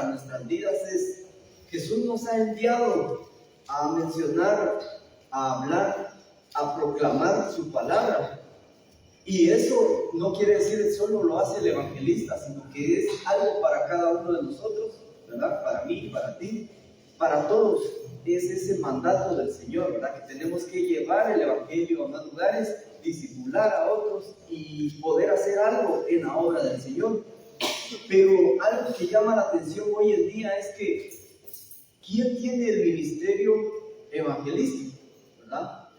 para nuestras vidas es: Jesús nos ha enviado a mencionar, a hablar, a proclamar su palabra. Y eso no quiere decir que solo lo hace el evangelista, sino que es algo para cada uno de nosotros, ¿verdad? Para mí, para ti, para todos. Es ese mandato del Señor, ¿verdad? Que tenemos que llevar el evangelio a más lugares, discipular a otros y poder hacer algo en la obra del Señor. Pero algo que llama la atención hoy en día es que ¿quién tiene el ministerio evangelístico? ¿Verdad?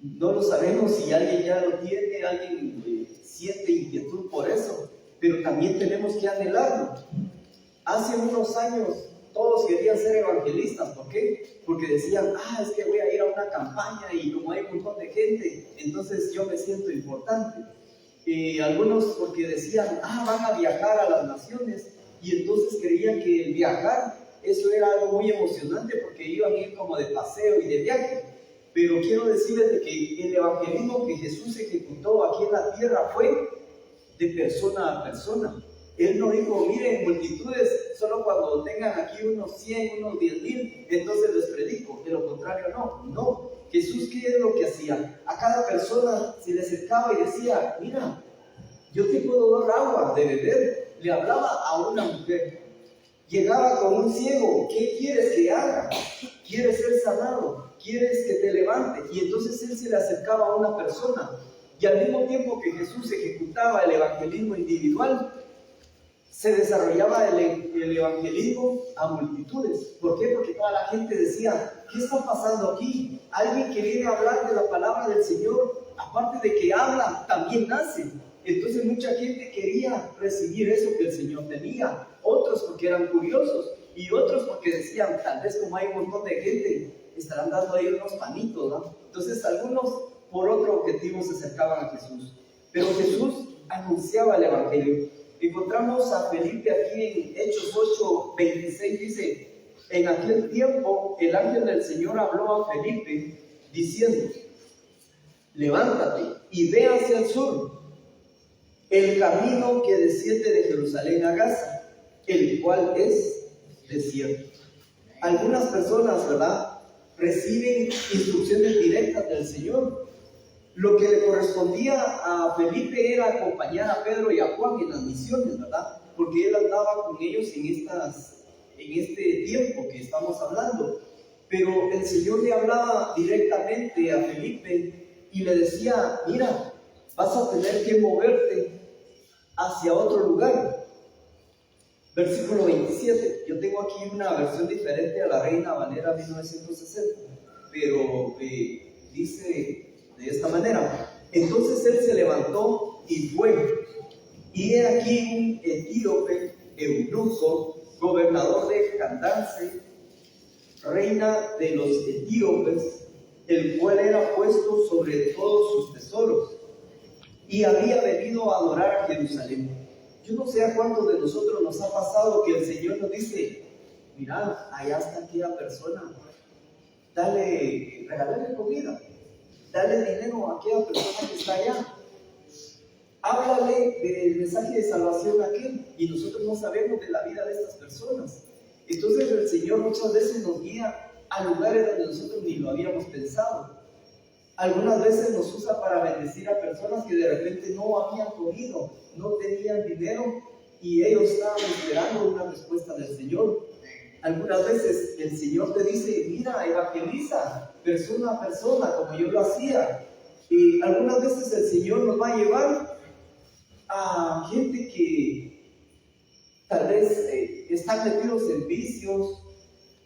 No lo sabemos si alguien ya lo tiene, alguien siente inquietud por eso, pero también tenemos que anhelarlo. Hace unos años todos querían ser evangelistas. ¿Por qué? Porque decían: es que voy a ir a una campaña y como hay un montón de gente, entonces yo me siento importante. Algunos porque decían: van a viajar a las naciones, y entonces creían que el viajar, eso era algo muy emocionante porque iban a ir como de paseo y de viaje. Pero quiero decirles de que el evangelismo que Jesús ejecutó aquí en la tierra fue de persona a persona. Él no dijo: miren, multitudes, solo cuando tengan aquí unos 100, unos 10,000, entonces les predico. De lo contrario, no. Jesús, ¿qué es lo que hacía? A cada persona se le acercaba y decía: mira, yo te puedo dar agua de beber. Le hablaba a una mujer. Llegaba con un ciego: ¿qué quieres que haga? ¿Quieres ser sanado? ¿Quieres que te levante? Y entonces él se le acercaba a una persona. Y al mismo tiempo que Jesús ejecutaba el evangelismo individual, se desarrollaba el evangelismo a multitudes. ¿Por qué? Porque toda la gente decía: ¿qué está pasando aquí? Alguien que viene a hablar de la palabra del Señor, aparte de que habla, también hace. Entonces mucha gente quería recibir eso que el Señor tenía. Otros porque eran curiosos, y otros porque decían: tal vez como hay un montón de gente, estarán dando ahí unos panitos, ¿no? Entonces algunos por otro objetivo se acercaban a Jesús. Pero Jesús anunciaba el evangelio. Encontramos a Felipe aquí en Hechos 8:26, dice: en aquel tiempo el ángel del Señor habló a Felipe diciendo: levántate y ve hacia el sur, el camino que desciende de Jerusalén a Gaza, el cual es desierto. Algunas personas, ¿verdad?, reciben instrucciones directas del Señor. Lo que le correspondía a Felipe era acompañar a Pedro y a Juan en las misiones, ¿verdad? Porque él andaba con ellos en este tiempo que estamos hablando. Pero el Señor le hablaba directamente a Felipe y le decía: mira, vas a tener que moverte hacia otro lugar. Versículo 27. Yo tengo aquí una versión diferente a la Reina Valera 1960, pero dice de esta manera: entonces él se levantó y fue, y he aquí un etíope, eunuco, gobernador de Candace, reina de los etíopes, el cual era puesto sobre todos sus tesoros, y había venido a adorar a Jerusalén. Yo no sé a cuántos de nosotros nos ha pasado que el Señor nos dice: mirad, allá está aquella persona, regálale comida, dale dinero a aquella persona que está allá, háblale del mensaje de salvación a aquel, y nosotros no sabemos de la vida de estas personas. Entonces el Señor muchas veces nos guía a lugares donde nosotros ni lo habíamos pensado. Algunas veces nos usa para bendecir a personas que de repente no habían podido, no tenían dinero, y ellos estaban esperando una respuesta del Señor. Algunas veces el Señor te dice: mira, evangeliza persona a persona, como yo lo hacía. Y algunas veces el Señor nos va a llevar a gente que tal vez están metidos en vicios,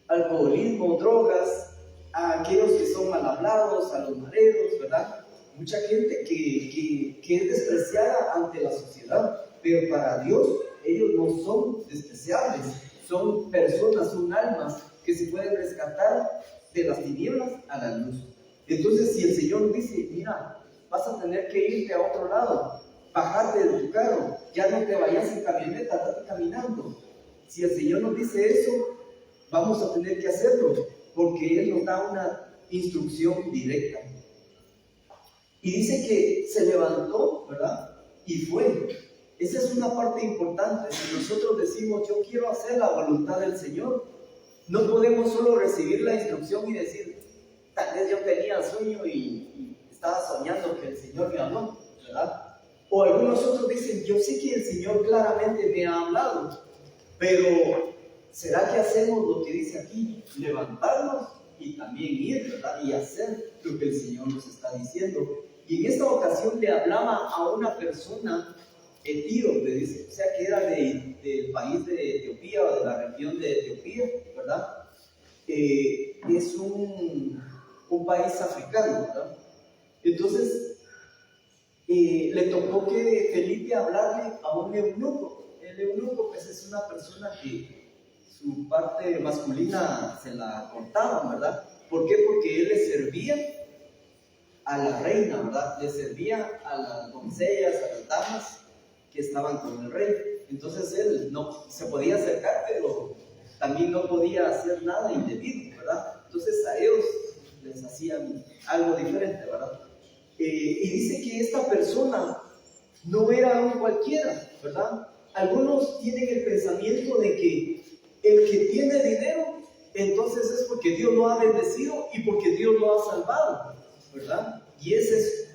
alcoholismo, drogas, a aquellos que son mal hablados, a los mareros, ¿verdad? Mucha gente que es despreciada ante la sociedad, pero para Dios ellos no son despreciables, son personas, son almas que se pueden rescatar de las tinieblas a la luz. Entonces, si el Señor dice: mira, vas a tener que irte a otro lado, bajarte de tu carro, ya no te vayas en camioneta, andate caminando. Si el Señor nos dice eso, vamos a tener que hacerlo, porque Él nos da una instrucción directa. Y dice que se levantó, ¿verdad?, y fue. esa es una parte importante. Si nosotros decimos, yo quiero hacer la voluntad del Señor, no podemos solo recibir la instrucción y decir, tal vez yo tenía sueño y estaba soñando que el Señor me habló, ¿verdad? O algunos otros dicen, yo sé que el Señor claramente me ha hablado, pero ¿será que hacemos lo que dice aquí? Levantarnos y también ir, ¿verdad? Y hacer lo que el Señor nos está diciendo. Y en esta ocasión le hablaba a una persona etíope, dice, o sea que era del país de Etiopía o de la región de Etiopía, ¿verdad? Es un país africano, ¿verdad? Entonces, le tocó que Felipe hablarle a un eunuco. El eunuco, pues, es una persona que su parte masculina se la cortaban, ¿verdad? ¿Por qué? Porque él le servía a la reina, ¿verdad? Le servía a las doncellas, a las damas que estaban con el rey. Entonces él no se podía acercar, pero también no podía hacer nada indebido, ¿verdad? Entonces a ellos les hacían algo diferente, ¿verdad? Y dice que esta persona no era un cualquiera, ¿verdad? Algunos tienen el pensamiento de que el que tiene dinero, entonces es porque Dios lo ha bendecido y porque Dios lo ha salvado, ¿verdad? Y esa es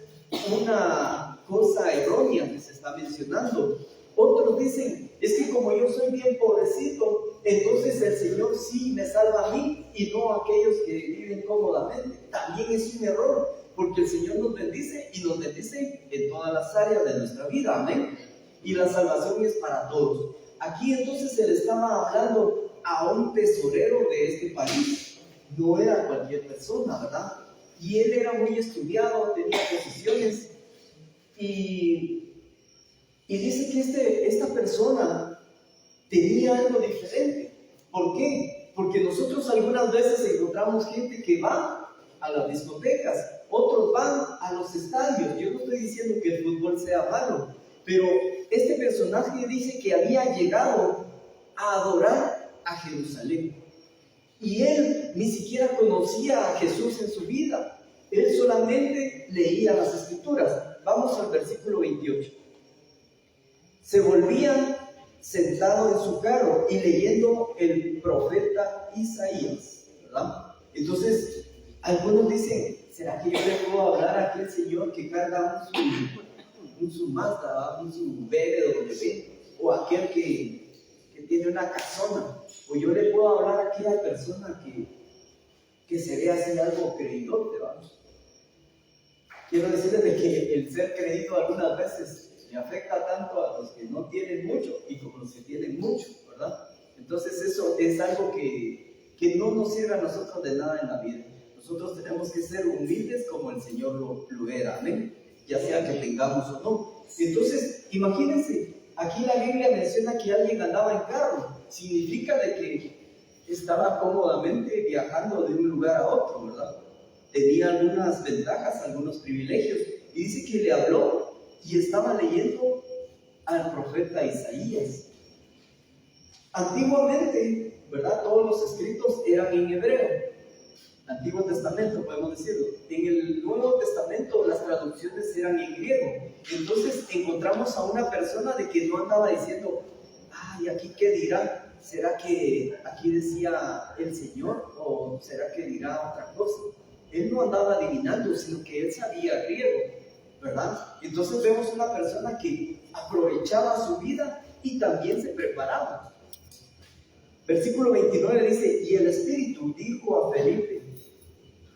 una cosa errónea que se está mencionando. Otros dicen, es que como yo soy bien pobrecito, entonces el Señor sí me salva a mí y no a aquellos que viven cómodamente. También es un error, porque el Señor nos bendice y nos bendice en todas las áreas de nuestra vida, amén. Y la salvación es para todos. Aquí entonces se le estaba hablando a un tesorero de este país, no era cualquier persona, ¿verdad? Y él era muy estudiado, tenía posiciones, y dice que esta persona tenía algo diferente. ¿Por qué? Porque nosotros algunas veces encontramos gente que va a las discotecas, otros van a los estadios. Yo no estoy diciendo que el fútbol sea malo, pero este personaje dice que había llegado a adorar a Jerusalén. Y él ni siquiera conocía a Jesús en su vida. Él solamente leía las Escrituras. Vamos al versículo 28. Se volvía sentado en su carro y leyendo el profeta Isaías, ¿verdad? Entonces, algunos dicen, ¿será que yo le puedo hablar a aquel señor que carga un Mazda, un BMW, o aquel que tiene una casona? O yo le puedo hablar a aquella persona que se ve hacer algo creído, vamos. Quiero decirles de que el ser creído algunas veces le afecta tanto a los que no tienen mucho y como los que tienen mucho, ¿verdad? Entonces eso es algo que no nos sirve a nosotros de nada en la vida. Nosotros tenemos que ser humildes como el Señor lo era, amén, ya sea que tengamos o no. Entonces, imagínense, aquí la Biblia menciona que alguien andaba en carro, significa de que estaba cómodamente viajando de un lugar a otro, ¿verdad? Tenía algunas ventajas, algunos privilegios, y dice que le habló y estaba leyendo al profeta Isaías. Antiguamente, ¿verdad? Todos los escritos eran en hebreo. Antiguo Testamento, podemos decirlo. En el Nuevo Testamento las traducciones eran en griego. Entonces encontramos a una persona de que no andaba diciendo, ay, ¿aquí qué dirá? ¿Será que aquí decía el Señor o será que dirá otra cosa? Él no andaba adivinando, sino que él sabía griego, ¿verdad? Entonces vemos una persona que aprovechaba su vida y también se preparaba. Versículo 29 dice, y el Espíritu dijo a Felipe,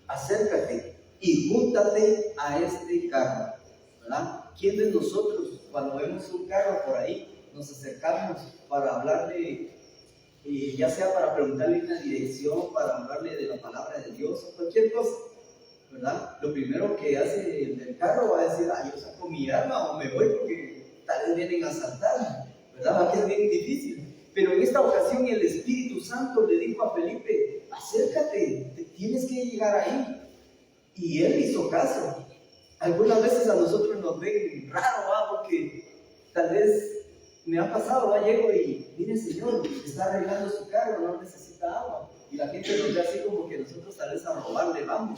acércate y júntate a este carro, ¿verdad? ¿Quién de nosotros, cuando vemos un carro por ahí, nos acercamos para hablarle, ya sea para preguntarle una dirección, para hablarle de la palabra de Dios o cualquier cosa, ¿verdad? Lo primero que hace el del carro va a decir, yo saco mi arma o me voy porque tal vez vienen a asaltarme, ¿verdad? Va a ser bien difícil. Pero en esta ocasión el Espíritu Santo le dijo a Felipe, acércate, tienes que llegar ahí. Y él hizo caso. Algunas veces a nosotros nos ven raro, porque tal vez me ha pasado, llego y, mire señor, está arreglando su carro, no necesita agua. Y la gente nos ve así como que nosotros tal vez a robarle vamos.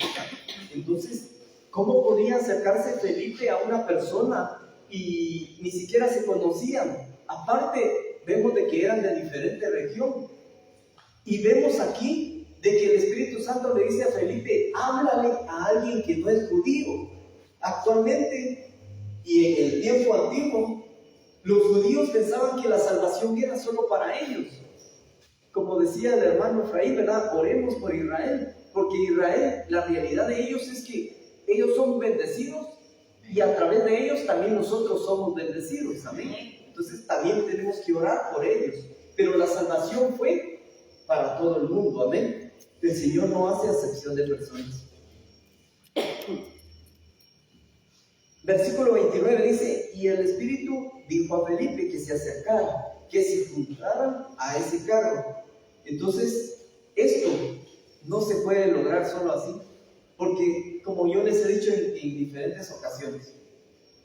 Entonces, ¿cómo podía acercarse Felipe a una persona y ni siquiera se conocían. Aparte, vemos de que eran de diferente región. Y vemos aquí de que el Espíritu Santo le dice a Felipe, háblale a alguien que no es judío. Actualmente, y en el tiempo antiguo, los judíos pensaban que la salvación era solo para ellos. Como decía el hermano Efraín, ¿verdad? Oremos por Israel, porque Israel, la realidad de ellos es que ellos son bendecidos y a través de ellos también nosotros somos bendecidos, amén. Entonces también tenemos que orar por ellos, pero la salvación fue para todo el mundo, amén. El Señor no hace acepción de personas. Versículo 29 dice, y el Espíritu dijo a Felipe que se acercara, que se juntaran a ese carro. Entonces, esto no se puede lograr solo así, porque como yo les he dicho en diferentes ocasiones,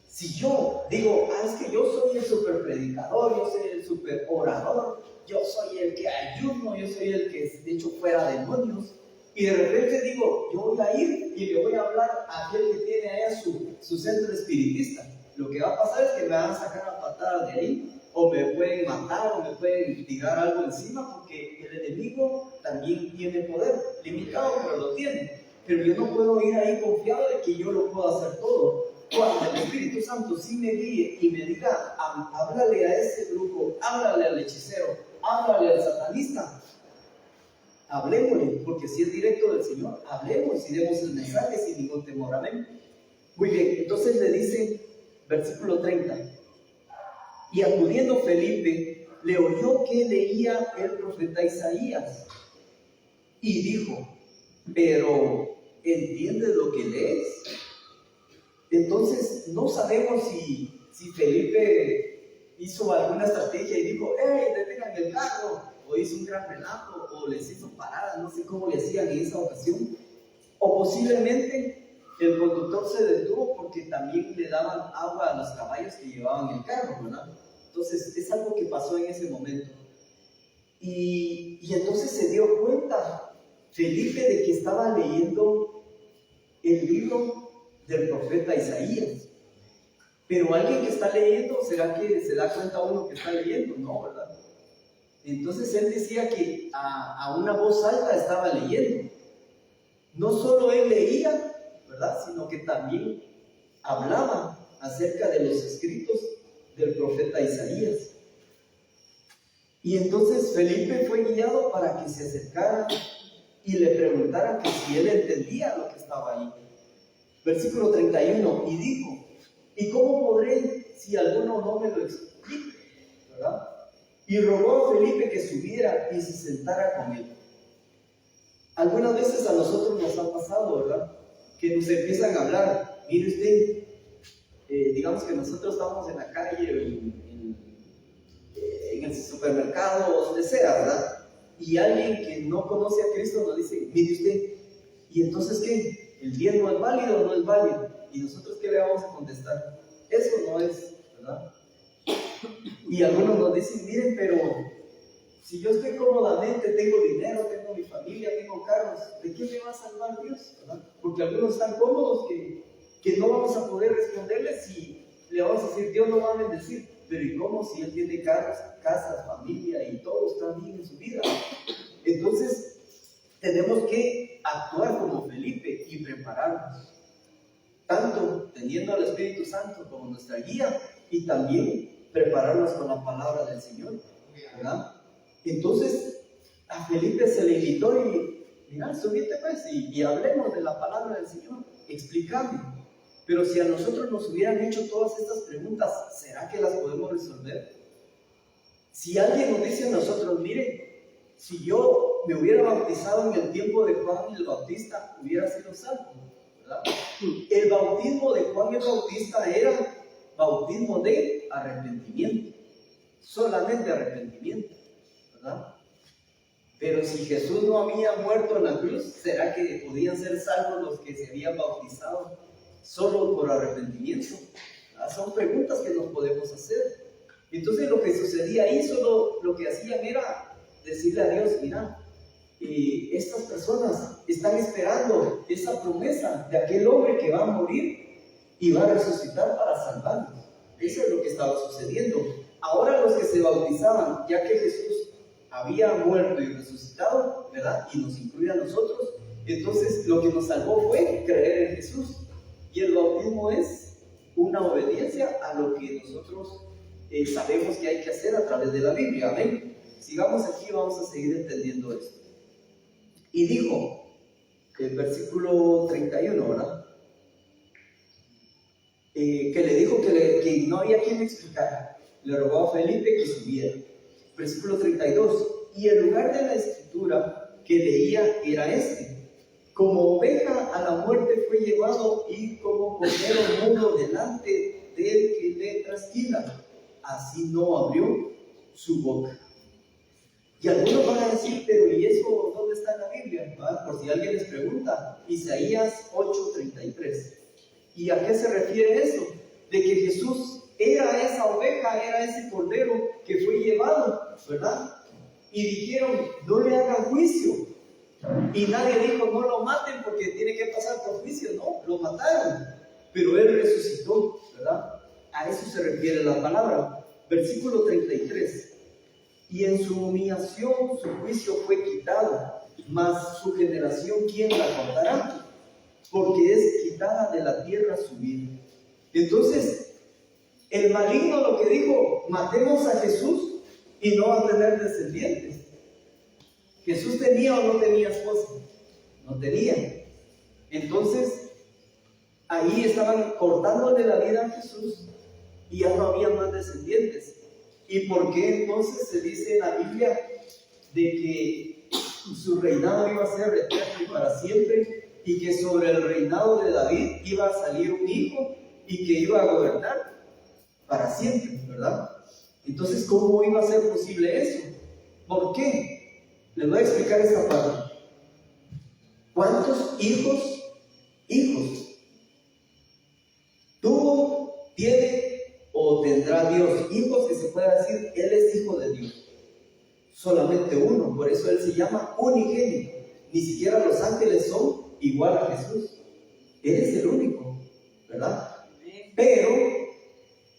si yo digo, es que yo soy el super predicador, yo soy el super orador, yo soy el que ayuno, yo soy el que de hecho fuera demonios, y de repente digo, yo voy a ir y le voy a hablar a aquel que tiene allá su centro espiritista, lo que va a pasar es que me van a sacar a patadas de ahí, o me pueden matar, o me pueden tirar algo encima, porque el enemigo también tiene poder, limitado, pero lo tiene. Pero yo no puedo ir ahí confiado de que yo lo puedo hacer todo. Cuando el Espíritu Santo sí me guíe y me diga, háblale a ese grupo, háblale al hechicero, háblale al satanista, hablémosle, porque si es directo del Señor, hablemos y demos el mensaje sin ningún temor, amén. Muy bien, entonces le dice, versículo 30, y acudiendo Felipe, le oyó que leía el profeta Isaías, y dijo, pero ¿entiendes lo que lees? Entonces, no sabemos si Felipe hizo alguna estrategia y dijo, ¡hey, detengan el carro! O hizo un gran relato, o les hizo paradas, no sé cómo le hacían en esa ocasión. O posiblemente el conductor se detuvo porque también le daban agua a los caballos que llevaban el carro, ¿verdad? Entonces, es algo que pasó en ese momento. Y entonces se dio cuenta Felipe de que estaba leyendo el libro del profeta Isaías. Pero alguien que está leyendo, ¿será que se da cuenta uno que está leyendo? No, ¿verdad? Entonces él decía que a una voz alta estaba leyendo. No solo él leía, ¿verdad? Sino que también hablaba acerca de los escritos del profeta Isaías. Y entonces Felipe fue guiado para que se acercara y le preguntara que si él entendía lo que estaba ahí. Versículo 31, y dijo, ¿y cómo podré si alguno no me lo explique? ¿Verdad? Y rogó a Felipe que subiera y se sentara con él. Algunas veces a nosotros nos ha pasado, ¿verdad? Que nos empiezan a hablar, mire usted, digamos que nosotros estamos en la calle, en el supermercado o donde sea, ¿verdad? Y alguien que no conoce a Cristo nos dice, mire usted, ¿y entonces qué? ¿El diezmo es válido o no es válido? ¿Y nosotros qué le vamos a contestar? Eso no es, ¿verdad? Y algunos nos dicen, miren, pero si yo estoy cómodamente, tengo dinero, tengo mi familia, tengo carros, ¿de qué me va a salvar Dios? ¿Verdad? Porque algunos están cómodos que no vamos a poder responderles si le vamos a decir, Dios no va a bendecir. Pero ¿y cómo si Él tiene carros, casas, familia y todo está bien en su vida? Entonces, tenemos que actuar como Felipe y prepararnos, tanto teniendo al Espíritu Santo como nuestra guía y también prepararnos con la palabra del Señor, ¿verdad? Entonces, a Felipe se le invitó y, mira, subite pues y hablemos de la palabra del Señor, explícame. Pero si a nosotros nos hubieran hecho todas estas preguntas, ¿será que las podemos resolver? Si alguien nos dice a nosotros, mire, si yo me hubiera bautizado en el tiempo de Juan el Bautista, hubiera sido salvo, ¿verdad? El bautismo de Juan el Bautista era bautismo de arrepentimiento, solamente arrepentimiento, ¿verdad? Pero si Jesús no había muerto en la cruz, ¿será que podían ser salvos los que se habían bautizado solo por arrepentimiento? Son preguntas que nos podemos hacer. Entonces lo que sucedía ahí, solo lo que hacían era decirle a Dios, mira, estas personas están esperando esa promesa de aquel hombre que va a morir y va a resucitar para salvarnos. Eso es lo que estaba sucediendo. Ahora los que se bautizaban, ya que Jesús había muerto y resucitado, ¿verdad? Y nos incluye a nosotros, entonces lo que nos salvó fue creer en Jesús. Y el bautismo es una obediencia a lo que nosotros sabemos que hay que hacer a través de la Biblia. Amén. Sigamos aquí, vamos a seguir entendiendo esto. Y dijo, el versículo 31, ¿verdad? Que le dijo que no había quien explicara. Le rogó a Felipe que subiera. Versículo 32. Y el lugar de la escritura que leía era este: como oveja a la muerte fue llevado, y como cordero mudo delante del que le trasquila, así no abrió su boca. Y algunos van a decir, pero ¿y eso dónde está en la Biblia? ¿verdad? Por si alguien les pregunta, Isaías 8:33. ¿Y a qué se refiere eso? De que Jesús era esa oveja, era ese cordero que fue llevado, ¿verdad? Y dijeron, no le hagan juicio. Y nadie dijo, no lo maten porque tiene que pasar por juicio. No, lo mataron. Pero Él resucitó, ¿verdad? A eso se refiere la palabra. Versículo 33. Y en su humillación su juicio fue quitado, mas su generación, ¿quién la contará? Porque es quitada de la tierra su vida. Entonces, el maligno lo que dijo, matemos a Jesús y no va a tener descendientes. ¿Jesús tenía o no tenía esposa? No tenía. Entonces, ahí estaban cortándole la vida a Jesús y ya no había más descendientes. ¿Y por qué entonces se dice en la Biblia de que su reinado iba a ser eterno y para siempre, y que sobre el reinado de David iba a salir un hijo y que iba a gobernar para siempre, ¿verdad? Entonces, ¿cómo iba a ser posible eso? ¿Por qué? Les voy a explicar esta parte. ¿Cuántos hijos tuvo, tiene o tendrá Dios? Hijos que se pueda decir, Él es hijo de Dios. Solamente uno, por eso Él se llama unigénito. Ni siquiera los ángeles son igual a Jesús. Él es el único, ¿verdad? Pero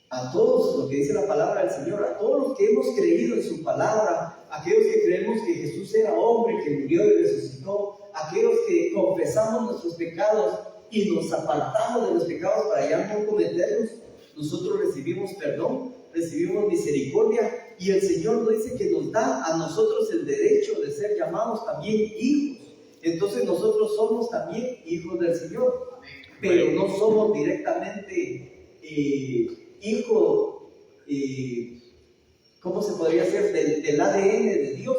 a todos, lo que dice la palabra del Señor, a todos los que hemos creído en su palabra, aquellos que creemos que Jesús era hombre, que murió y resucitó, aquellos que confesamos nuestros pecados y nos apartamos de los pecados para ya no cometerlos, nosotros recibimos perdón, recibimos misericordia, y el Señor nos dice que nos da a nosotros el derecho de ser llamados también hijos. Entonces nosotros somos también hijos del Señor, pero no somos directamente hijos, ¿cómo se podría decir? Del ADN de Dios,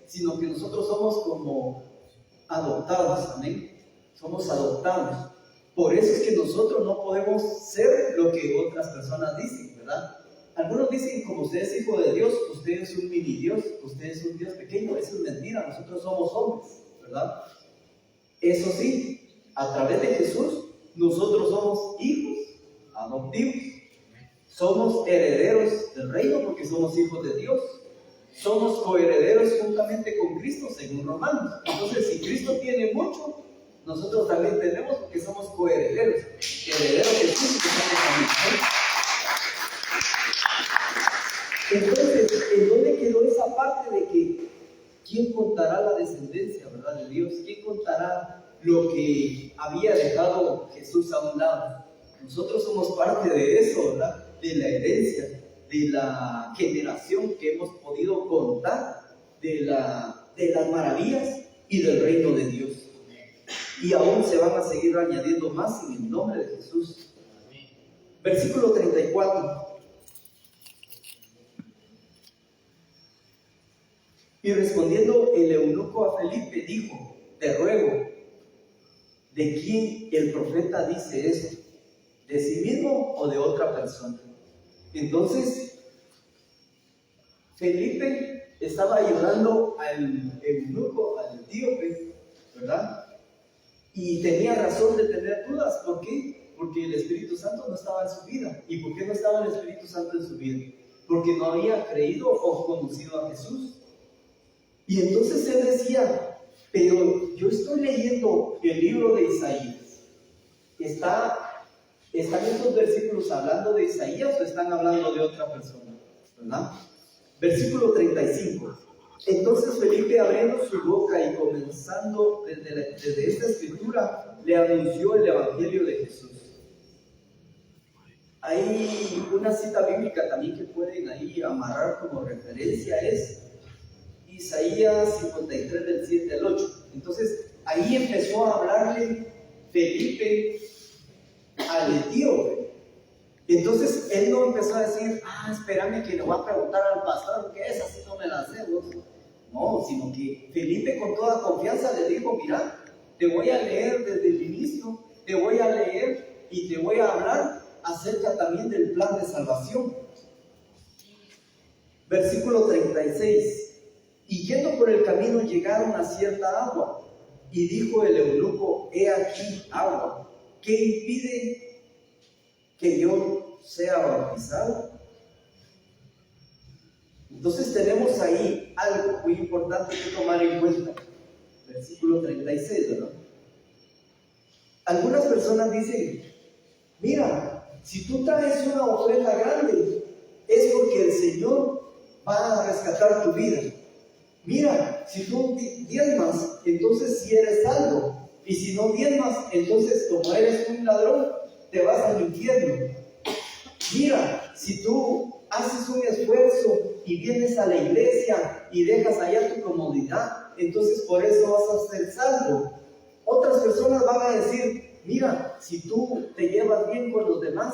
sino que nosotros somos como adoptados, amén. Somos adoptados. Por eso es que nosotros no podemos ser lo que otras personas dicen, ¿verdad? Algunos dicen, como usted es hijo de Dios, usted es un mini Dios, usted es un Dios pequeño. Eso es mentira, nosotros somos hombres, ¿verdad? Eso sí, a través de Jesús, nosotros somos hijos adoptivos. Somos herederos del reino porque somos hijos de Dios. Somos coherederos juntamente con Cristo, según Romanos. Entonces, si Cristo tiene mucho, nosotros también tenemos, porque somos coherederos. Herederos de Cristo que estamos también. Entonces, ¿en dónde quedó esa parte de que quién contará la descendencia, verdad, de Dios? ¿Quién contará lo que había dejado Jesús a un lado? Nosotros somos parte de eso, ¿verdad? De la herencia, de la generación que hemos podido contar, de las maravillas y del reino de Dios. Y aún se van a seguir añadiendo más en el nombre de Jesús. Versículo 34. Y respondiendo el eunuco a Felipe, dijo: te ruego, ¿de quién el profeta dice eso? ¿De sí mismo o de otra persona? Entonces, Felipe estaba ayudando al eunuco, al etíope, ¿verdad? Y tenía razón de tener dudas. ¿Por qué? Porque el Espíritu Santo no estaba en su vida. ¿Y por qué no estaba el Espíritu Santo en su vida? Porque no había creído o conocido a Jesús. Y entonces él decía: pero yo estoy leyendo el libro de Isaías. Está ¿Están estos versículos hablando de Isaías o están hablando de otra persona? ¿Verdad? Versículo 35. Entonces Felipe, abriendo su boca y comenzando desde esta escritura, le anunció el Evangelio de Jesús. Hay una cita bíblica también que pueden ahí amarrar como referencia, es Isaías 53 del 7 al 8. Entonces ahí empezó a hablarle Felipe al etíope. Entonces él no empezó a decir, espérame que le voy a preguntar al pastor, ¿qué es? Así no me la sé vos. No, sino que Felipe con toda confianza le dijo, mira, te voy a leer desde el inicio, te voy a leer y te voy a hablar acerca también del plan de salvación. Versículo 36. Y yendo por el camino llegaron a cierta agua, y dijo el eunuco, he aquí agua, ¿qué impide que yo sea bautizado? Entonces tenemos ahí algo muy importante que tomar en cuenta. Versículo 36, ¿verdad? Algunas personas dicen, mira, si tú traes una ofrenda grande, es porque el Señor va a rescatar tu vida. Mira, si tú diezmas, entonces si eres salvo. Y si no diezmas, entonces como eres un ladrón, te vas al infierno. Mira, si tú haces un esfuerzo y vienes a la iglesia y dejas allá tu comodidad, entonces por eso vas a ser salvo. Otras personas van a decir, mira, si tú te llevas bien con los demás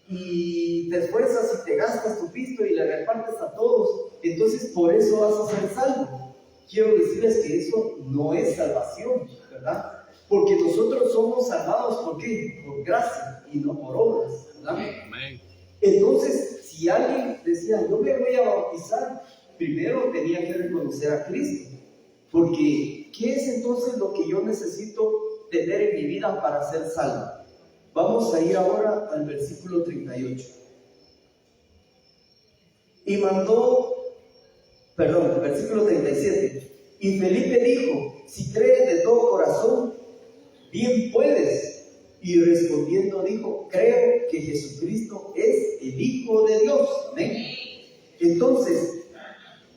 y te esfuerzas y te gastas tu pisto y le repartes a todos, entonces por eso vas a ser salvo. Quiero decirles que eso no es salvación, ¿verdad? Porque nosotros somos salvados, ¿por qué? Por gracia y no por obras, ¿verdad? Amén. Entonces, si alguien decía, yo me voy a bautizar, primero tenía que reconocer a Cristo. Porque, ¿qué es entonces lo que yo necesito tener en mi vida para ser salvo? Vamos a ir ahora al versículo 38. Versículo 37. Y Felipe dijo, si crees de todo corazón, bien puedes. Y respondiendo dijo, creo que Jesucristo es el Hijo de Dios. Amén. Entonces,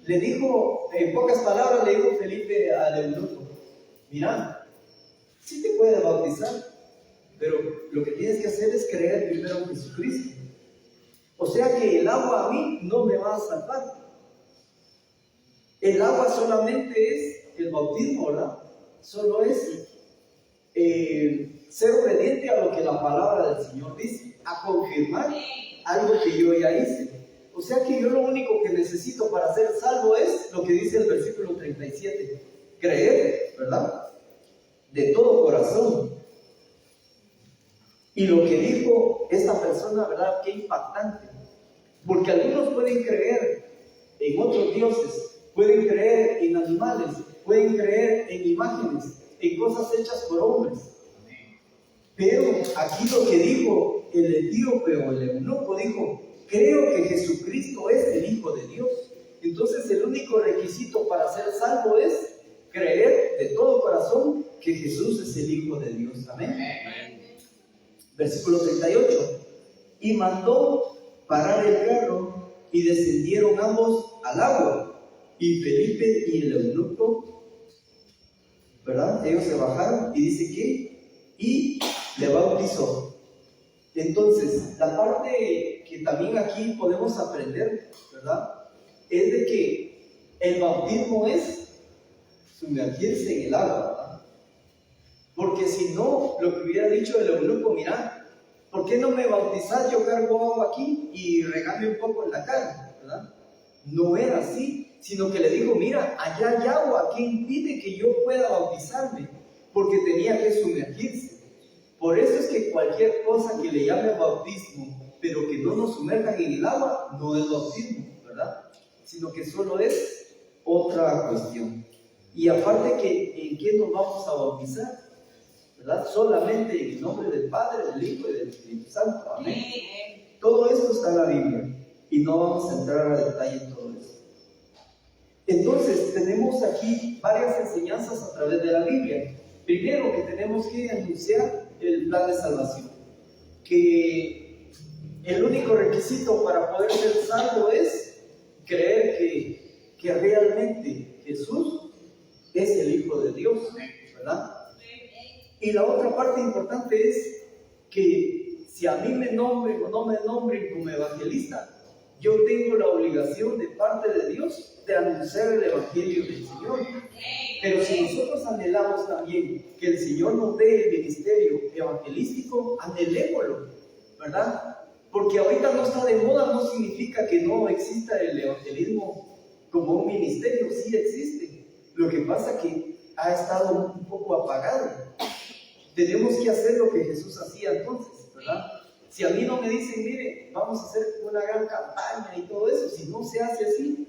le dijo, en pocas palabras, le dijo Felipe al eunuco, mira, sí te puedes bautizar, pero lo que tienes que hacer es creer primero en Jesucristo. O sea que el agua a mí no me va a salvar. El agua solamente es el bautismo, ¿verdad? Solo es ser obediente a lo que la palabra del Señor dice, a confirmar algo que yo ya hice. O sea que yo lo único que necesito para ser salvo es lo que dice el versículo 37, creer, ¿verdad? De todo corazón. Y lo que dijo esta persona, ¿verdad? Qué impactante. Porque algunos pueden creer en otros dioses, pueden creer en animales, pueden creer en imágenes, en cosas hechas por hombres. Pero aquí lo que dijo el etíope o el eunuco, dijo, creo que Jesucristo es el Hijo de Dios. Entonces el único requisito para ser salvo es creer de todo corazón que Jesús es el Hijo de Dios. Amén. Amén. Versículo 38. Y mandó parar el carro y descendieron ambos al agua. Y Felipe y el eunuco, ¿verdad? Ellos se bajaron y dice que, y le bautizó. Entonces, la parte que también aquí podemos aprender, ¿verdad? Es de que el bautismo es sumergirse en el agua, ¿verdad? Porque si no, lo que hubiera dicho el eunuco, mira, ¿por qué no me bautizas? Yo cargo agua aquí y regame un poco en la cara, ¿verdad? No era así, sino que le dijo, mira, allá hay agua, ¿qué impide que yo pueda bautizarme? Porque tenía que sumergirse. Por eso es que cualquier cosa que le llame bautismo, pero que no nos sumerjan en el agua, no es bautismo, ¿verdad? Sino que solo es otra cuestión. Y aparte que, ¿en qué nos vamos a bautizar? ¿Verdad? Solamente en el nombre del Padre, del Hijo y del Espíritu Santo. Amén. Todo esto está en la Biblia y no vamos a entrar a detalle en todo eso. Entonces, tenemos aquí varias enseñanzas a través de la Biblia. Primero, que tenemos que anunciar el plan de salvación. que el único requisito para poder ser salvo es creer que realmente Jesús es el Hijo de Dios, ¿verdad? Y la otra parte importante es que si a mí me nombren o no me nombren como evangelista, yo tengo la obligación de parte de Dios de anunciar el Evangelio del Señor. Pero si nosotros anhelamos también que el Señor nos dé el ministerio evangelístico, anhelémoslo, ¿verdad? Porque ahorita no está de moda, no significa que no exista el evangelismo como un ministerio, sí existe. Lo que pasa es que ha estado un poco apagado. Tenemos que hacer lo que Jesús hacía entonces, ¿verdad? Si a mí no me dicen, mire, vamos a hacer una gran campaña y todo eso, si no se hace así,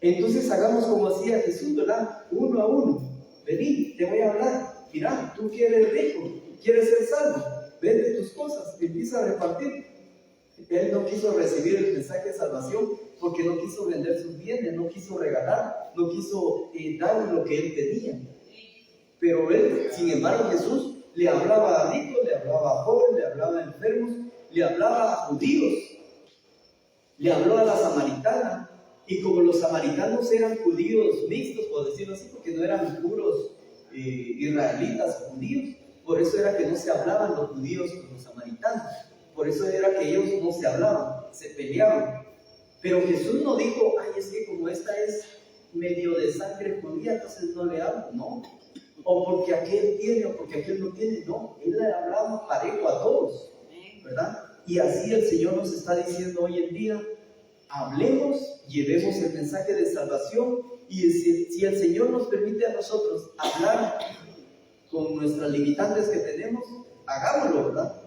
entonces hagamos como hacía Jesús, ¿verdad? Uno a uno. Vení, te voy a hablar. Mira, tú quieres rico, quieres ser salvo, vende tus cosas, empieza a repartir. Él no quiso recibir el mensaje de salvación porque no quiso vender sus bienes, no quiso regalar, no quiso dar lo que él tenía. Pero él, sin embargo, Jesús le hablaba a ricos, le hablaba a pobres, le hablaba a enfermos, le hablaba a judíos, le habló a la samaritana. Y como los samaritanos eran judíos mixtos, por decirlo así, porque no eran puros israelitas o judíos, por eso era que no se hablaban los judíos con los samaritanos. Por eso era que ellos no se hablaban, se peleaban. Pero Jesús no dijo, ay, es que como esta es medio de sangre judía, entonces no le hablo, no. O porque aquel tiene, o porque aquel no tiene, no. Él le hablaba parejo a todos, ¿verdad? Y así el Señor nos está diciendo hoy en día, hablemos, llevemos el mensaje de salvación, y si el Señor nos permite a nosotros hablar con nuestras limitantes que tenemos, hagámoslo, ¿verdad?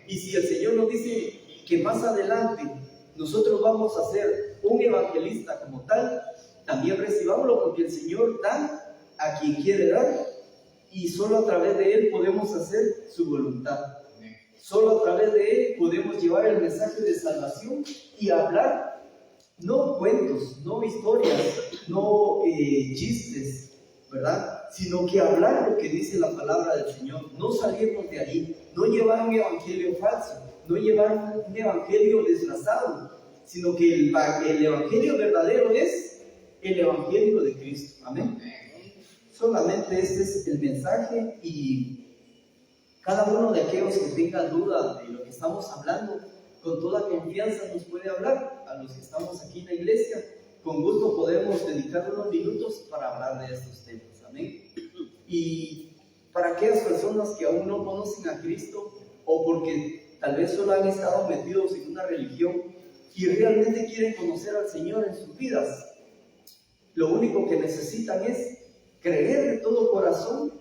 Y si el Señor nos dice que más adelante nosotros vamos a ser un evangelista como tal, también recibámoslo, porque el Señor da a quien quiere dar, y solo a través de Él podemos hacer su voluntad. Solo a través de Él podemos llevar el mensaje de salvación y hablar, no cuentos, no historias, no chistes, ¿verdad? Sino que hablar lo que dice la palabra del Señor, no salirnos de ahí, no llevar un evangelio falso, no llevar un evangelio disfrazado, sino que el evangelio verdadero es el evangelio de Cristo. Amén. Solamente este es el mensaje, y cada uno de aquellos que tengan duda de lo que estamos hablando, con toda confianza nos puede hablar. A los que estamos aquí en la iglesia, con gusto podemos dedicar unos minutos para hablar de estos temas. Amén. Y para aquellas personas que aún no conocen a Cristo, o porque tal vez solo han estado metidos en una religión y realmente quieren conocer al Señor en sus vidas, lo único que necesitan es creer de todo corazón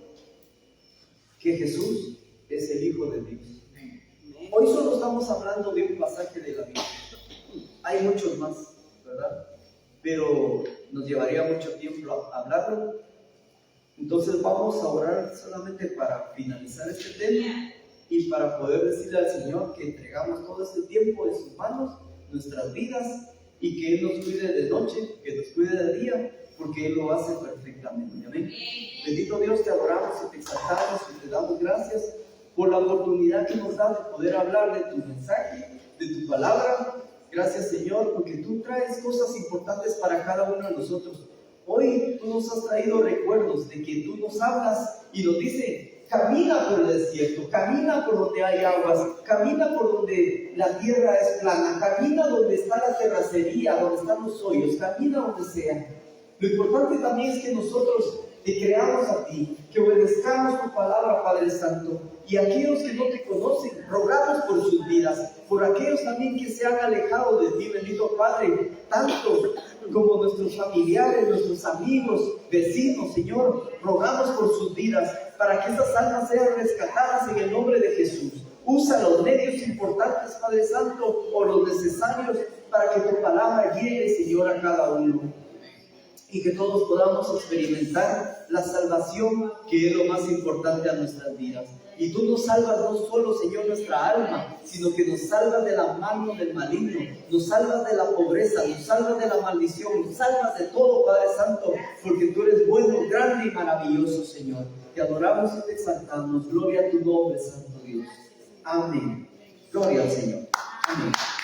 que Jesús es el Hijo de Dios. Hoy solo estamos hablando de un pasaje de la Biblia. Hay muchos más, ¿verdad? Pero nos llevaría mucho tiempo hablarlo. Entonces vamos a orar solamente para finalizar este tema y para poder decirle al Señor que entregamos todo este tiempo en sus manos, nuestras vidas, y que Él nos cuide de noche, que nos cuide de día, porque Él lo hace perfectamente. Amén. Bendito Dios, te adoramos y te exaltamos y te damos gracias por la oportunidad que nos da de poder hablar de tu mensaje, de tu palabra. Gracias, Señor, porque tú traes cosas importantes para cada uno de nosotros. Hoy tú nos has traído recuerdos de que tú nos hablas y nos dices, camina por el desierto, camina por donde hay aguas, camina por donde la tierra es plana, camina donde está la terracería, donde están los hoyos, camina donde sea. Lo importante también es que nosotros te creamos a ti, que obedezcamos tu palabra, Padre Santo, y aquellos que no te conocen, rogamos por sus vidas, por aquellos también que se han alejado de ti, bendito Padre, tanto como nuestros familiares, nuestros amigos, vecinos, Señor, rogamos por sus vidas, para que estas almas sean rescatadas en el nombre de Jesús. Usa los medios importantes, Padre Santo, o los necesarios, para que tu palabra llegue, Señor, a cada uno. Y que todos podamos experimentar la salvación, que es lo más importante a nuestras vidas. Y tú nos salvas no solo, Señor, nuestra alma, sino que nos salvas de la mano del maligno, nos salvas de la pobreza, nos salvas de la maldición, nos salvas de todo, Padre Santo, porque tú eres bueno, grande y maravilloso, Señor. Te adoramos y te exaltamos. Gloria a tu nombre, Santo Dios. Amén. Gloria al Señor. Amén.